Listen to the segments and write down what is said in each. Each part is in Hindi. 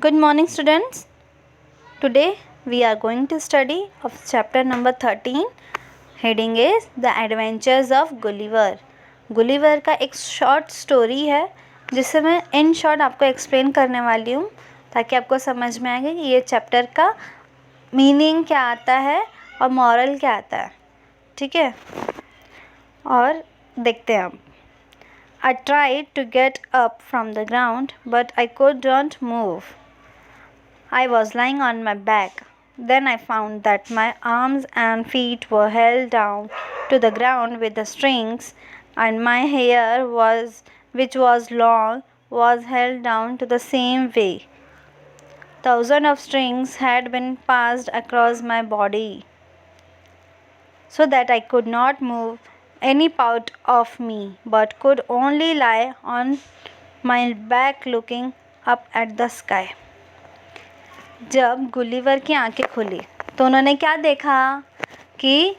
Good morning, students. Today we are going to study of chapter number 13. Heading is The Adventures of Gulliver. Gulliver का एक शॉर्ट स्टोरी है जिसे मैं इन शॉर्ट आपको एक्सप्लेन करने वाली हूँ ताकि आपको समझ में आएगा कि ये चैप्टर का मीनिंग क्या आता है और मॉरल क्या आता है. ठीक है, और देखते हैं हम. I tried to get up from the ground, but I couldn't move. I was lying on my back. Then I found that my arms and feet were held down to the ground with the strings, and my hair which was long, was held down to the same way. Thousands of strings had been passed across my body, so that I could not move any part of me, but could only lie on my back looking up at the sky. जब गुलिवर की आंखें खुली तो उन्होंने क्या देखा कि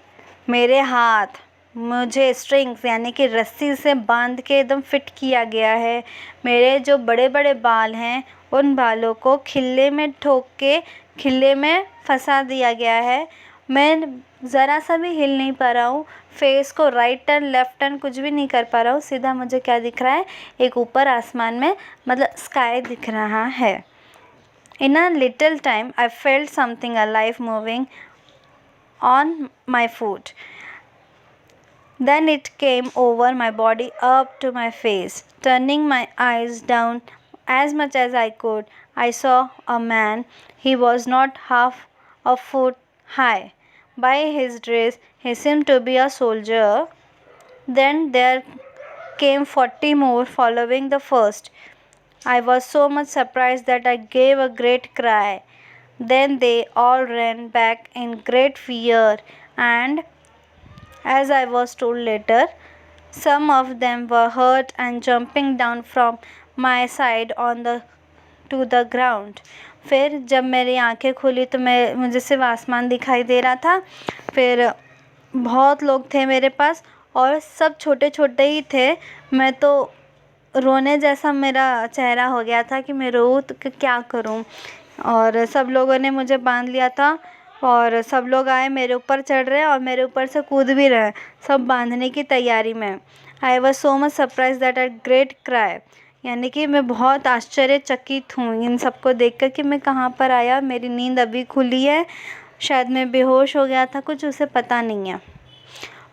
मेरे हाथ मुझे स्ट्रिंग्स यानी कि रस्सी से बांध के एकदम फिट किया गया है. मेरे जो बड़े बड़े बाल हैं उन बालों को खिल्ले में ठोक के खिल्ले में फंसा दिया गया है. मैं ज़रा सा भी हिल नहीं पा रहा हूँ. फेस को राइट टर्न लेफ़्ट टर्न कुछ भी नहीं कर पा रहा हूँ. सीधा मुझे क्या दिख रहा है, एक ऊपर आसमान में मतलब स्काई दिख रहा है. In a little time, I felt something alive moving on my foot. Then it came over my body up to my face. Turning my eyes down as much as I could, I saw a man. He was not half a foot high. By his dress, he seemed to be a soldier. Then there came 40 more following the first. I was so much surprised that I gave a great cry. Then they all ran back in great fear, and as I was told later, some of them were hurt and jumping down from my side to the ground. फिर जब मेरी आंखें खुली तो मुझे सिर्फ आसमान दिखाई दे रहा था. फिर बहुत लोग थे मेरे पास और सब छोटे छोटे ही थे. मैं तो रोने जैसा मेरा चेहरा हो गया था कि मैं रो तो क्या करूं. और सब लोगों ने मुझे बांध लिया था और सब लोग आए मेरे ऊपर चढ़ रहे और मेरे ऊपर से कूद भी रहे, सब बांधने की तैयारी में. I was so much surprise that I great cry, यानी कि मैं बहुत आश्चर्यचकित हूँ इन सबको देखकर कि मैं कहाँ पर आया. मेरी नींद अभी खुली है, शायद मैं बेहोश हो गया था, कुछ उसे पता नहीं है.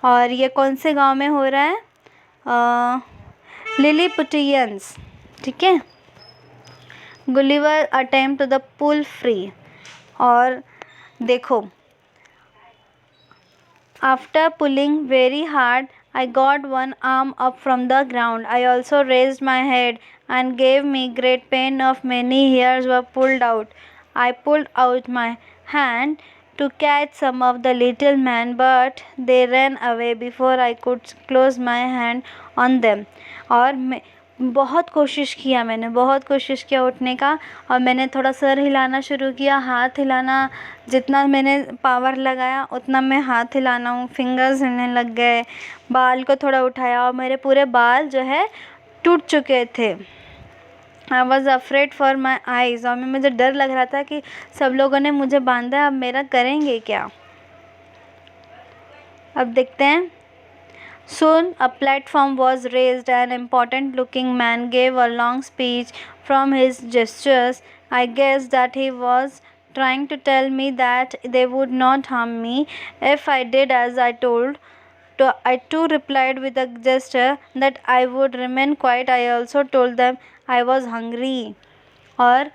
और ये कौन से गांव में हो रहा है? लिलीपुटियंस. ठीक है. Gulliver attempt to the pull free. और देखो, after pulling very hard I got one arm up from the ground. I also raised my head and gave me great pain of many hairs were pulled out. I pulled out my hand to catch some of the little men, but they ran away before I could close my hand on them. और मैं बहुत कोशिश किया उठने का, और मैंने थोड़ा सर हिलाना शुरू किया, हाथ हिलाना. जितना मैंने पावर लगाया उतना मैं हाथ हिलाना हूँ. फिंगर्स हिलने लग गए. बाल को थोड़ा उठाया और मेरे पूरे बाल जो है टूट चुके थे. I was afraid for my eyes. और मुझे डर लग रहा था कि सब लोगों ने मुझे बांधा, अब मेरा करेंगे क्या. अब देखते हैं. Soon a platform was raised. An important looking man gave a long speech. From his gestures, I guessed that he was trying to tell me that they would not harm me if I did as I told. I too replied with a gesture that I would remain quiet. I also told them I was hungry. और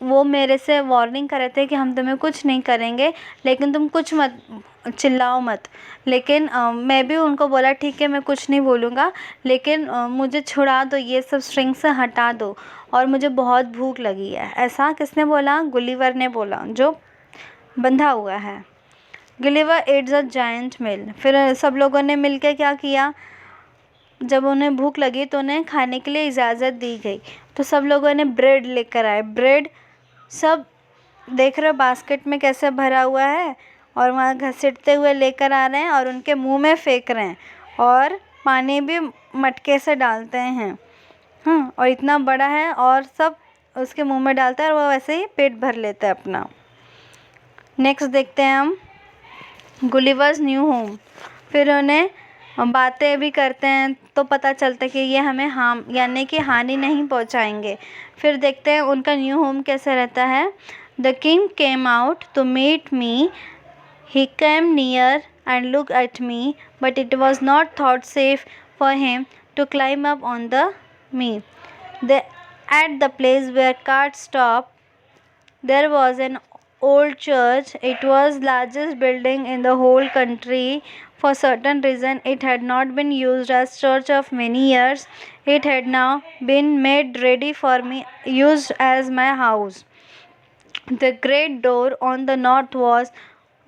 वो मेरे से वार्निंग कर रहे थे कि हम तुम्हें कुछ नहीं करेंगे, लेकिन तुम कुछ मत चिल्लाओ मत. लेकिन मैं भी उनको बोला ठीक है मैं कुछ नहीं बोलूँगा, लेकिन मुझे छुड़ा दो, ये सब स्ट्रिंग से हटा दो, और मुझे बहुत भूख लगी है. ऐसा किसने बोला? गुलिवर ने बोला, जो बंधा हुआ है. गुलिवर एट्स अ जायंट मील. फिर सब लोगों ने मिलकर क्या किया, जब उन्हें भूख लगी तो उन्हें खाने के लिए इजाज़त दी गई. तो सब लोगों ने ब्रेड लेकर आए. ब्रेड सब देख रहे हो बास्केट में कैसे भरा हुआ है, और वहाँ घसीटते हुए लेकर आ रहे हैं और उनके मुंह में फेंक रहे हैं, और पानी भी मटके से डालते हैं. और इतना बड़ा है और सब उसके मुंह में डालता है और वो वैसे ही पेट भर लेता है अपना। नेक्स्ट देखते हैं हम गुलिवर्स न्यू होम। फिर उन्हें बातें भी करते हैं तो पता चलता है कि ये हमें हार्म यानी कि हानि नहीं पहुंचाएंगे। फिर देखते हैं उनका न्यू होम कैसे रहता है। The king came out to meet me, he came near and looked at me, but it was not thought safe for him to climb up on me. At the place where cart stopped, there was an old church. It was largest building in the whole country. For certain reason, it had not been used as church of many years. It had now been made ready for me, used as my house. The great door on the north was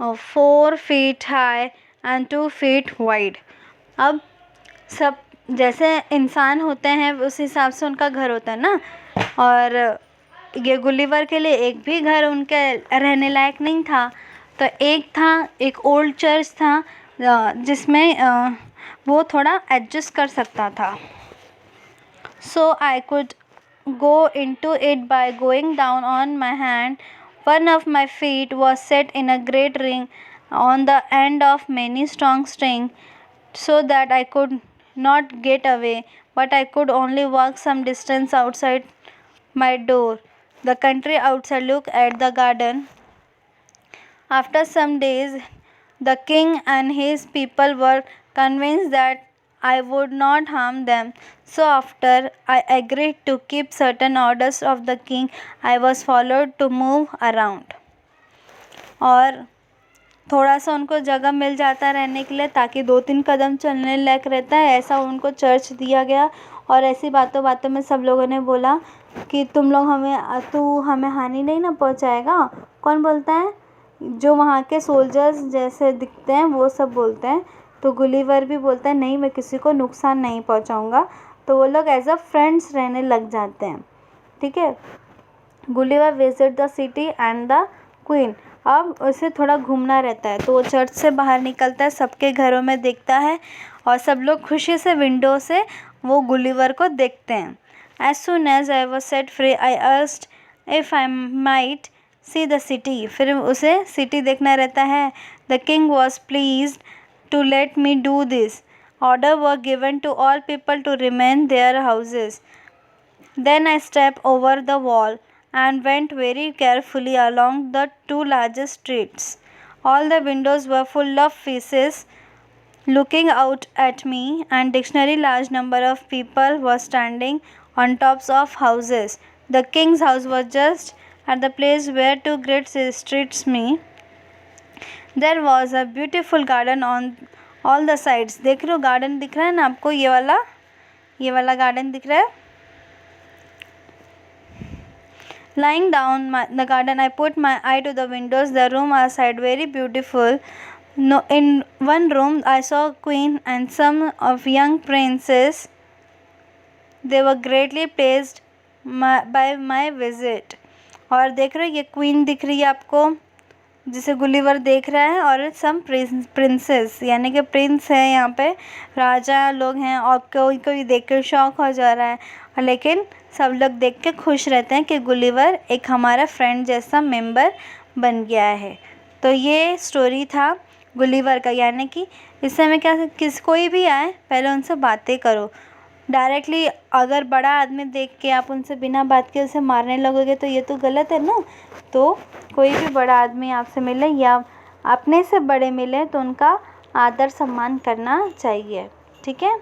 4 feet high and 2 feet wide. अब सब जैसे इंसान होते हैं उस हिसाब से उनका घर होता है ना, और ये गुलिवर के लिए एक भी घर उनके रहने लायक नहीं था। तो एक ओल्ड चर्च था जिसमें वो थोड़ा एडजस्ट कर सकता था। So I could go into it by going down on my hand. One of my feet was set in a great ring on the end of many strong string, so that I could not get away, but I could only walk some distance outside my door. The country outside looked at the garden. After some days, the king and his people were convinced that I would not harm them. So after I agreed to keep certain orders of the king, I was followed to move around. और थोड़ा सा उनको जगह मिल जाता है रहने के लिए, ताकि 2-3 कदम चलने लायक रहता है, ऐसा उनको चर्च दिया गया। और ऐसी बातों बातों में सब लोगों ने बोला कि तू हमें हानि नहीं ना पहुंचाएगा। कौन बोलता है? जो वहाँ के सोल्जर्स जैसे दिखते हैं वो सब बोलते हैं। तो गुलिवर भी बोलता है नहीं, मैं किसी को नुकसान नहीं पहुंचाऊंगा। तो वो लोग एज अ फ्रेंड्स रहने लग जाते हैं। ठीक है। Gulliver visit the city and the queen. अब उसे थोड़ा घूमना रहता है, तो वो चर्च से बाहर निकलता है, सबके घरों में देखता है और सब लोग खुशी से विंडो से वो गुलिवर को देखते हैं। As soon as I was set free, I asked if I might see the city. फिर उसे सिटी देखना रहता है। The king was pleased to let me do this. Order were given to all people to remain their houses. Then I stepped over the wall and went very carefully along the 2 largest streets. All the windows were full of faces looking out at me, and dictionary large number of people were standing on tops of houses. The king's house was just at the place where 2 great streets meet. There was a beautiful garden on all the sides. देख लो गार्डन दिख रहा है ना आपको, ये वाला गार्डन दिख रहा है। Lying down the garden, I put my eye to the windows. The room outside very beautiful. No, in one room I saw a queen and some of young princes. They were greatly pleased by my visit. और देख रहे हो ये क्वीन दिख रही है आपको जिसे गुलिवर देख रहा है, और सम प्रिंसेस यानी कि प्रिंस है, यहाँ पे राजा लोग हैं, और कोई देख कर शौक हो जा रहा है, लेकिन सब लोग देख के खुश रहते हैं कि गुलिवर एक हमारा फ्रेंड जैसा मेंबर बन गया है। तो ये स्टोरी था गुलिवर का, यानी कि इस समय क्या कोई भी आए पहले उनसे बातें करो। डायरेक्टली अगर बड़ा आदमी देख के आप उनसे बिना बात के उसे मारने लगोगे तो ये तो गलत है ना। तो कोई भी बड़ा आदमी आपसे मिले या अपने से बड़े मिले तो उनका आदर सम्मान करना चाहिए। ठीक है।